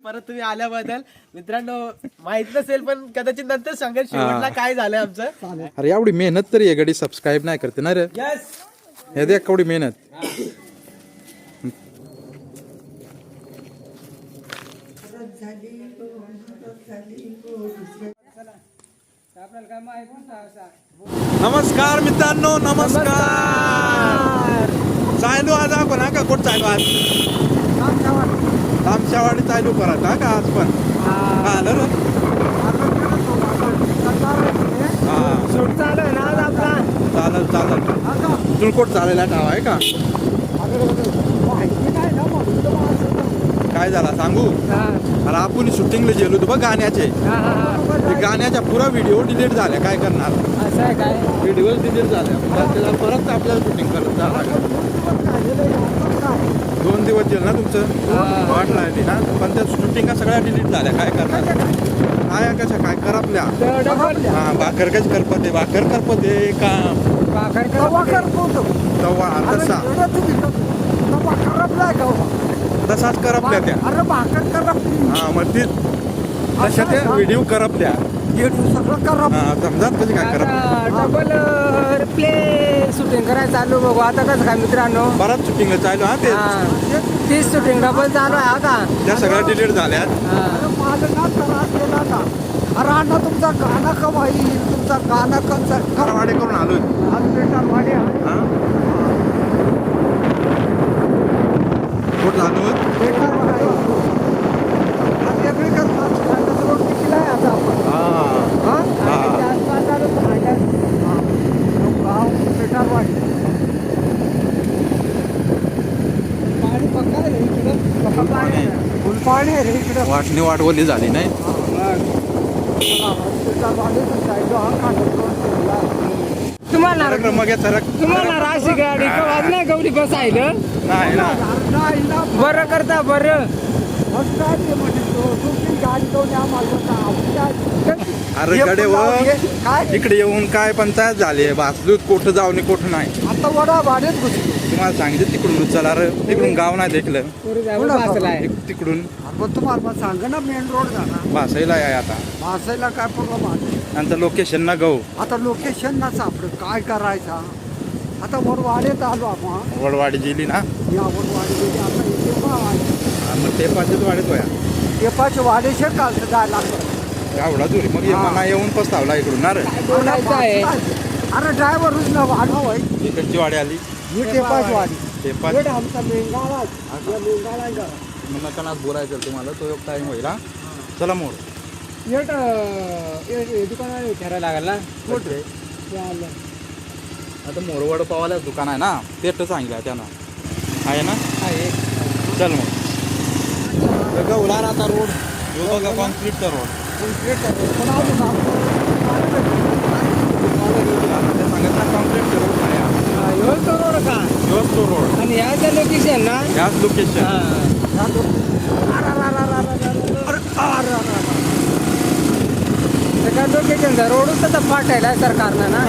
परत तुम्ही आल्याबद्दल. मित्रांनो माहित नसेल पण कदाचित नंतर सांगेल शेवटला काय झालं आमचं. अरे एवढी मेहनत तरी आहे गडी सबस्क्राईब नाही करते ना रे. हे देख केवढी मेहनत. नमस्कार मित्रांनो नमस्कार. चालू आज आपण हा का कुठं चालू आज तामशावाडी चालू करत हा का आज पण आलं ना. चालेल चालेल तुलकोट चालायला ठाव आहे का. काय झाला सांगू. अरे आपण शूटिंगला गेलो होतो बघ गाण्याचे. ते गाण्याच्या पुरा व्हिडिओ डिलीट झाल्या. काय करणार व्हिडिओ डिलीट झाल्या. त्याला परत आपल्याला शूटिंग करत झाला. 2 दिवस गेलं ना तुमचं वाट लागली ना. पण त्या शूटिंगा सगळ्या डिलीट झाल्या. काय करणार काय कशा काय कर आपल्या. हा भाकर कशी करपते भाकर करपते का तवा तसा तसाच करपल्या त्या. हा मग ती तशा त्या व्हिडिओ करपल्या. समजा कशी काय करप. डबल प्ले शूटिंग करायचं चालू बघू आता कसं काय मित्रांनो. बराच शूटिंग चालू हा ते. तीच शूटिंग डबल चालू आहे का. त्या सगळ्या डिलीट झाल्या. अरे अण्णा तुमचा गाणं कवा येईल. तुमचा गाणं वाडे करून आलोय. कुठं आलो वाटणी वाटवली झाली नाही. तुम्हाला सरक तुम्हाला राशी गाडी कवाज नाही गौरी बसायलं नाही ना. बरं करता बरं. अरे कडे व इकडे येऊन काय पंचायत झाली. भासलूत कुठं जाऊ नाही कुठं नाही. आता वडा भाड्यात घुसलो. तुम्हाला सांगितलं तिकडून चला. अरे तिकडून गाव नाही देखलं तिकडून. तुम्हाला सांग ना मेन रोड झाला भासायला आहे आता. भासायला काय प्रॉब्लेम. नंतर लोकेशन ना गहू. आता लोकेशन ना सापड काय करायचा. आता वडवाड्यात आलो आपण. वडवाडी गेली ना. या वडवाडी गेली. आता मग ते पाचच वाढत होया. टेपाचे वाडेशे कालचं जायला लागतं. एवढा दूर मग मना येऊन पस्तावला इकडून ना रे. बोलायचं आहे. अरे ड्रायव्हर वाढव आहे. इकडची वाडी आली. ही टेपाच वाडी. टेपाच आमचा मेंगाळा मेंगाळा मग नका बोलायचं तुम्हाला. तो एक टाइम होईल. चला मोड दुकानाला विचारायला लागेल ना. कुठे आता मोर वडपावालाच दुकान आहे ना. तेच सांगितलं त्यानं आहे ना. चल मग गवला आता रोड बघा कॉन्क्रीटचा रोड. कॉन्क्रीटचा रोड तो रोड आणि याचं लोकेशन ना. याच लोकेशन. सगळ्या लोकेशनचा रोडच तर फाटायला सरकारनं ना.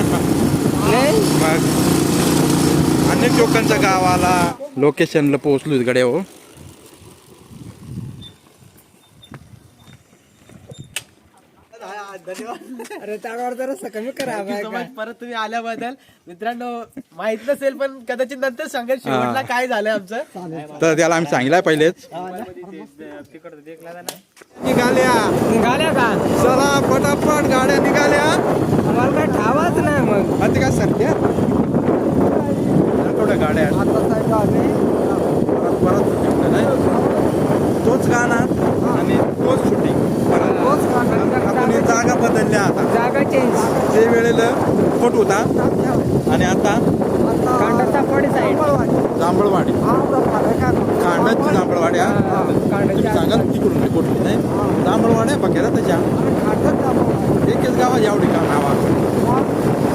नाही मग अनेक लोकांच्या गावाला लोकेशनला पोहोचलो गड्या. हो अरे त्यावर जरा कमी करा. परत तुम्ही आल्याबद्दल. मित्रांनो माहित नसेल पण कदाचित नंतर सांगेल शेवटला काय झालं आमचं. तर त्याला आम्ही सांगितलं पहिलेच. निघाल्या का. चला पटापट गाड्या निघाल्या. मला काय ठावाच नाही मग. आता काय सध्या थोड्या गाड्या परत शूटिंग नाही. तोच गाणं आणि तोच शूटिंग आपण जागा बदलल्या. आता जागा चेंज. ते वेळेला फोट होता आणि आता कांडाचा साईड जांभळवाडी कांडाची जांभळवाडी. तुम्ही सांगा तिकडून कुठली नाही. जांभळवाड्या बघायला त्याच्या एकच गावात एवढी का नावा.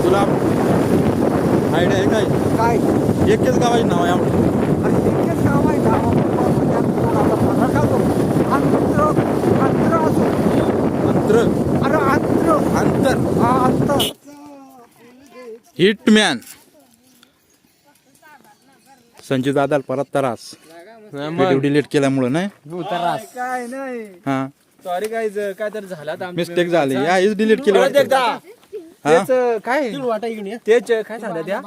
तुला आयडिया आहे काय. एकच गावाची नाव आहे एवढी. अंतर हिटमॅन संजू दादा परत त्रास. व्हिडिओ डिलीट केल्यामुळे नाही काय नाही हा सॉरी काय काय तर झाला मिस्टेक झाली याच डिलीट केली वाटतं. एकदा हा? काय वाटा इकडे तेच काय सांगत त्या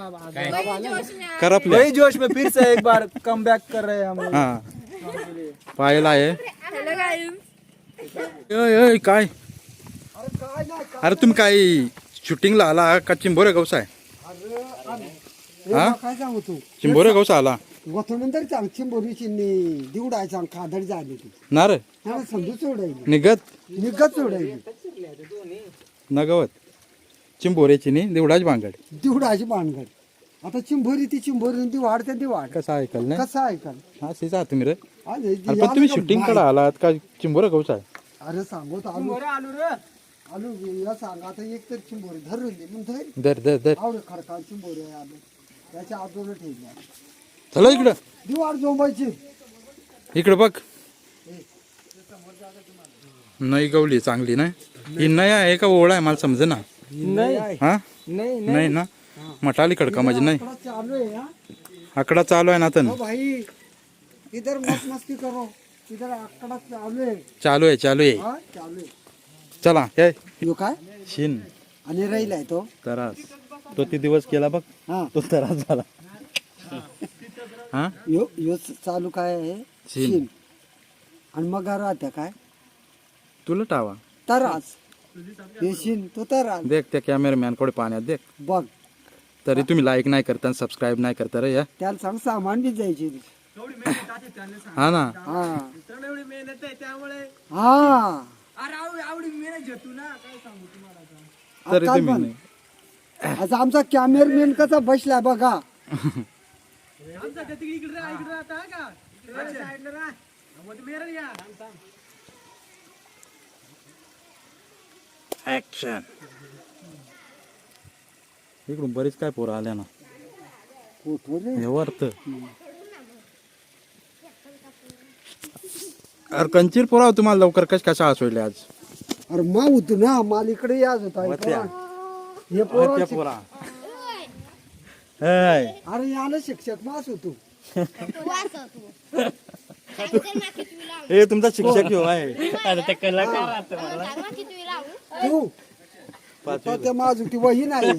करपल्या वही जोश में फिर से एक बार कम बैक कर रहे हैं हम लोग. हा पाहायला आहे ओय, काय अरे तुम्ही काय शूटिंगला आला का चिंबोरे गवसा आहे हा काय सांगू तू चिंबोरे गवसा आला वथनंतर चांगची बोरीची दिवडायचा खादड झाली ती ना रे मला समजू सोडायली निघत निघत सोडायली नगवत चिंबोऱ्याची नि देवडाच भांगड दिवडाची भानगड आता चिंबोरी ती चिंबोरी ती वाढते ती वाढ कसं ऐकल नाही कसं ऐकाल हा सीसा तुम्ही रे आज अरे पण तुम्ही शूटिंग कडे आलात का चिंबोरे गवसा आहे अरे सांगू तर आलू या सांगा आता एक तर चिंबोरी धरली मग धर दर दर दर आवड खडका चिंबोरी आलो त्याच्या आजूला ठेवल्या चला इकडं दिवाड जोंबायची इकडं बघ नाही गवली चांगली नाही ही नाही आहे का ओळा आहे मला समज ना हा नाही ना मटाली खडका माझी नाही आकडा चालू आहे हा आकडा चालू आहे ना तन ओ भाई इधर मत मस्ती करो इधर आकडा चालू आहे चालू आहे चालू आहे हा चालू आहे चला हे यो काय शिन आणि राहिलाय तो तरास तो ती दिवस केला बघ हा तो तरास झाला हा यो यो चालू काय आहे शीन. शीन. आणि मग राहत्या काय तुला टावा तरास हे शीन तो तरास देख त्या कॅमेरामॅन कडे पाण्यात देख बघ तरी तुम्ही लाईक नाही करता सबस्क्राईब नाही करता रे या त्याला सांग सामान बी जायची हा ना हा एवढी मेहनत आहे त्यामुळे हा तरी आता तुम्ही पण. नाही आता आमचा कॅमेरामॅन कसा बसलाय बघा आमचा गती इकडे राहता का साईडला राह मग मेरा या ऍक्शन इकडून बरीच काय पोरं आल्या ना फोटो रे हे अर्थ अरे कंचीर पोरा तुम्हाला लवकर कश कशा सोडले आज अरे मा होतो ना माल इकडे याच होता हे पोरं पोरा अरे याला शिक्षक मास होतो हे तुमचा शिक्षक हो आहे तू आता त्या माझ ती वही नाही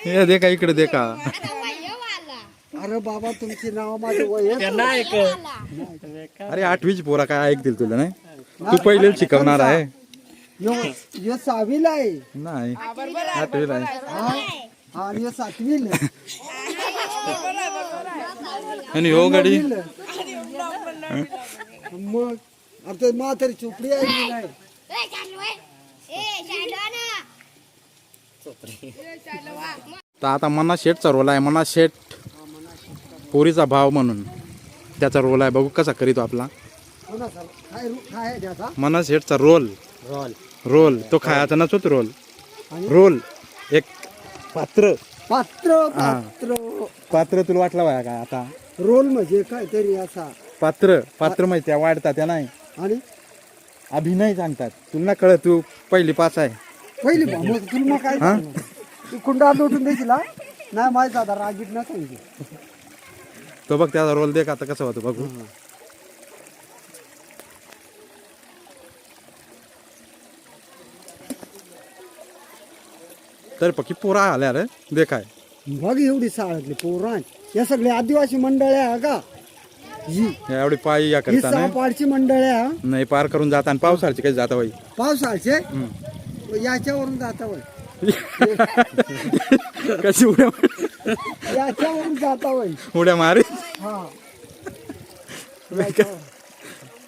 हे दे का इकडे दे का अरे बाबा तुमची नाव माझं वय आहे. अरे 8वीची पोरा काय ऐकतील तुला नाही तू पहिले शिकवणार आहे यो 6वीला आहे नाही 8वीला आहे हा आणि यो 7वीला आहे. आणि हो गाडी मग आता म्हातारी चोपडी आहे नाही तर आता मना शेठचा रोल आहे मना शेठ पोरीचा भाव म्हणून त्याचा रोल आहे बघू कसा करीतो आपला कोणाचा? काय काय आहे त्याचा मना शेठचा रोल रोल तो खायचा नसतो तो रोल रोल एक पात्र पात्र पात्र पात्र तुला वाटला वाया काय आता रोल म्हणजे काय तरी असा पात्र पात्र माहिती आहे वाढतात त्या नाही आणि अभिनय सांगतात तुला ना कळत तू पहिली पास आहे पहिली मग तुला मग काय सांगू? तू कुंडा लुटून देशील हा? नाही माहित आता रागीट ना सांगितलं तो बघ त्याचा रोल देख आता कसं होतं बघू तर पक्की पोरा आल्या रे देखाय बघ एवढी शाळेतली पोरां या सगळ्या आदिवासी मंडळ्या हा का ही एवढी पायी या ही करता नाही सापाडची मंडळ्या नाही पार करून जाता आणि पावसाळची काही जाता बाई पावसाळचे याच्यावरून जाता वय कशी उड्या याच्यावरून जाता वय उड्या मारी हा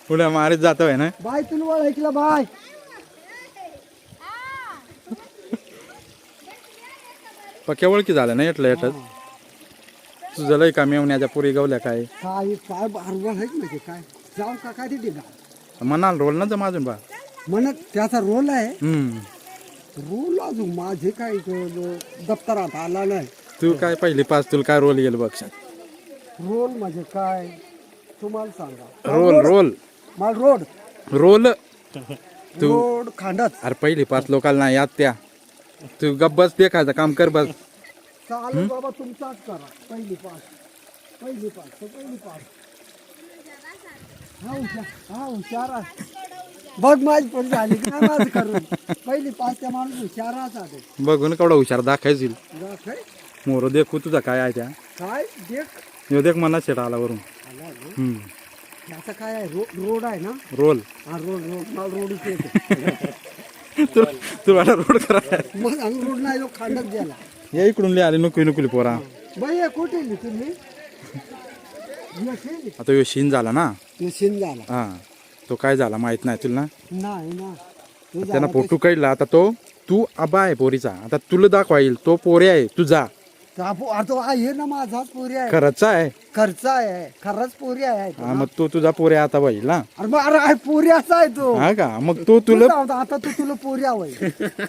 उड्या मारीत जाता बाई ना बाय तुला ऐकलं बाय पक्या ओळखी झाल्या नाही एटलं एटच तुझं लय का मेवण्याच्या पुरी गवल्या काय काय काय बारवळ आहे म्हणजे काय जाऊ का काय ते दिला म्हणाल रोल ना जमा अजून बा म्हणत त्याचा रोल आहे हम्म रोल अजून माझे काय दप्तरात आला नाही तू काय पहिली पास तुला काय रोल येईल बघ रोल म्हणजे काय तुम्हाला सांगा रोल रोल मला रोड रोल रोड खांडत अरे पहिली पास लोकांना नाही याद त्या तू गप बस देखायचं काम कर बस चालेल बाबा तुमचाच करा पहिली पास पहिली पास हा हुशार आहे. बघ माझी पोरगी आली की नाही माझं करून पहिली 5 त्या माणूस हुशाराच आहे. बघून केवढा हुशार दाखायची काय मोर देखू तुझा काय आहे त्या काय देख यो देख मनात शेट आला वरून आला ना. आता काय आहे रोड आहे ना. रोल हा रोड मला रोडच येते. तुला रोड करा मग आम्ही रोड नाही खांडत गेला. या इकडून लिहा आली नुकली पोरा बाई कुठे तुम्ही आता यो शीन झाला ना शिन झाला हा तो काय झाला माहित नाही तुला नाही ना. तो त्यानं फोटो काढला आता तो तू आबा आहे पोरीचा आता तुला दाखवाईल तो पोरे आहे तुझा तो आहे ना माझाच पोरी आहे. खरंच आहे खर्च आहे खरंच पोरी आहे. हा मग तो तुझा पोरे आता पाहिजे ना अरे मग अरे पोरी असा आहे तो. हा का मग तो तुला आता तू तुला पोरी आवय.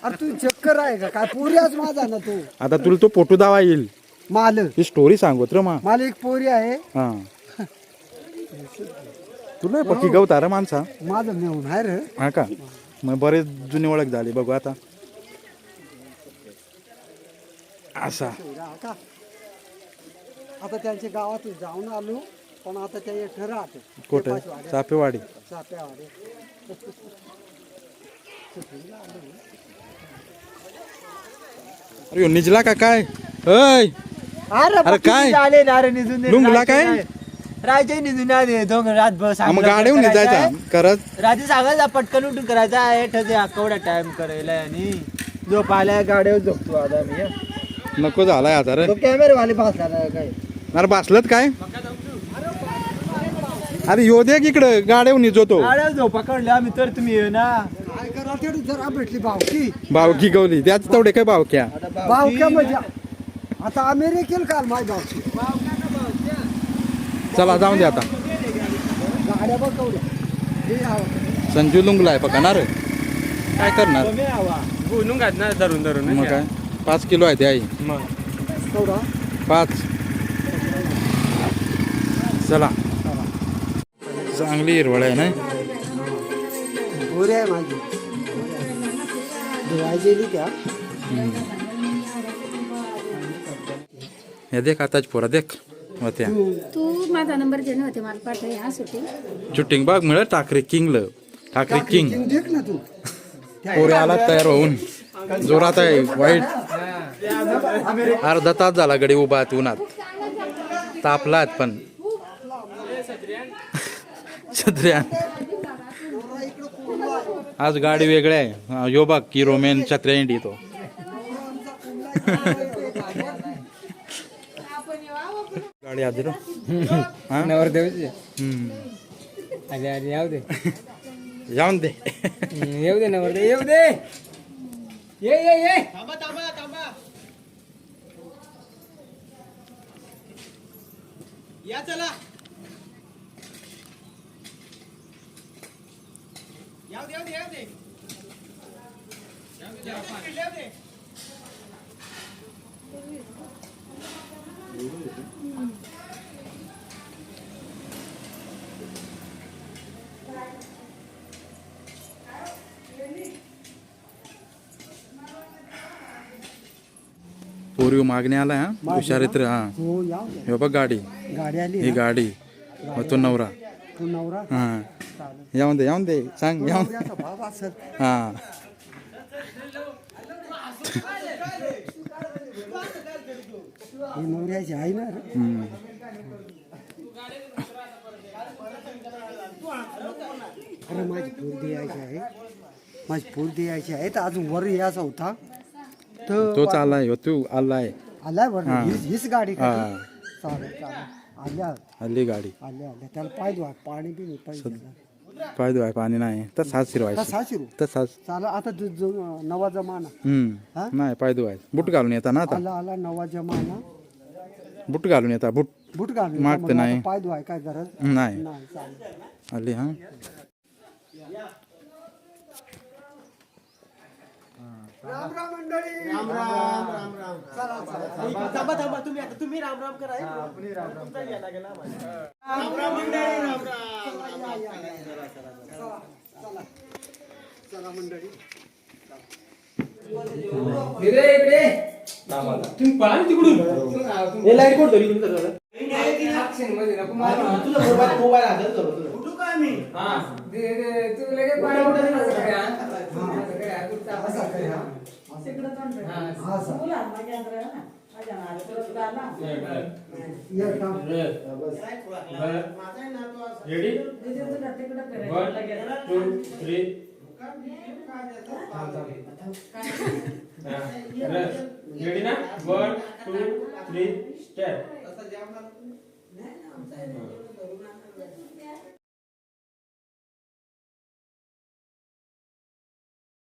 अरे तू चक्कर आहे का काय पोरीच माझा ना तो. आता तुला तो फोटो दावा येईल माल ही स्टोरी सांगत रे मा मला एक पोरी आहे. हा तुला पक्की गवता रे माणसा माझं मेहून आहे रे. हा का मग बरेच जुनी ओळख झाली बघू आता असा का आता त्यांच्या गावात जाऊन आलो पण आता त्या एकटं राहते कुठे चापेवाडी चाप्यावाडे. अरे ह्यो निजला का काय अय अरे काय आले ना रे निघून लुंगला काय राजे निघून आले दोन रात बस मग गाडीहून निजायचा करत रात्री सांगायला पटकन उठून करायचा आहे ठसे केवढा टाइम करायला आणि झोप आल्या गाडीवर झोपतो आता मी नको झालाय आता रे कॅमेरे वाले बसला काय अरे बसलत काय अरे यो दे इकडं गाड्याहून निजवतो गाड्या झोपा काढल्या आम्ही तर तुम्ही ये ना काय करा तेवढी जरा भेटली भावकी. भावकी गवली त्याच तेवढे काय भावक्या भावक्या म्हणजे आता अमेरिकेल काल माझी भावकी. चला जाऊन दे आता गाड्या बघ केवढ्या. हे हवं. संजू लुंगला आहे पकडणार काय करणार बोलून घातणार धरून धरून मग काय 5 किलो आहे ते आई मग केवढा 5 चला चांगली हिरवळ आहे ना गोरी आहे माझी. धुवायची त्या हे देख आताच पोरा देख होत्या तू माझा नंबर देणे होते मला पाठव ह्या सुटी शूटिंग बाग मिळत ठाकरे किंगल ठाकरे किंग देख ना तू. पोरे आला तयार होऊन जोरात आहे वाईट अर्धा तास झाला गडी उभा आहे उन्हात तापलात पण छत्र्या आज गाडी वेगळी आहे यो बघ की रोमेन छत्र्या इंडी तो गाडी आधी रो नवरदेवची हम्म आले आले येऊ दे जाऊन दे येऊ दे नवरदेव येऊ दे ये थांबा थांबा थांबा या चला याव दे याव दे याव दे याव दे पोरी मागणी आलाय हा हुशारित्र हा हो या हे बघ गाडी गाडी आली ही गाडी मग तो नवरा तू नवरा हा यावून दे सांग यावून नवऱ्याचा भाव असेल. हा ही नवऱ्याची आहे ना रे. हम्म. अरे माझी पूर द्यायची आहे माझी पूर द्यायची आहे तर अजून वर यायचा होता तर तो चाललाय हो तू आलाय आलाय बरं हा. हीच गाडी का हा ती? चालेल आल्या हल्ली गाडी आल्या त्याला पाय धुवा पाणी बी पाहिजे काय आहे पाणी नाही तसाच शिरवायचं तसाच रू तसाच चालेल आता नवा जमाना हा? नाही पाय धुवायचं बुट घालून येता ना आता आला आला नवा जमाना बुट घालून येता बुट बूट घालून मागतं म्हणून नाही. आता पाय धुवाय काय गरज नाही नाही चालेल हल्ली हा राम राम मंडळी थांबा थांबा तुम्ही आता तुम्ही राम राम करा चला मंडळी तुम्ही पळा तिकडून हे लाईट कोण धरी Action मध्ये नको मारू. तुझा मोबाईल हातात धरो तुझा. तू लगेच पाय उठवून असं काय, हा? असं काय, हा, कुठचा असा असं काय, काय, हा. हा. हा असा. एक काम. रेडी 1 2 3 रेडी ना 1 2 3 स्टार्ट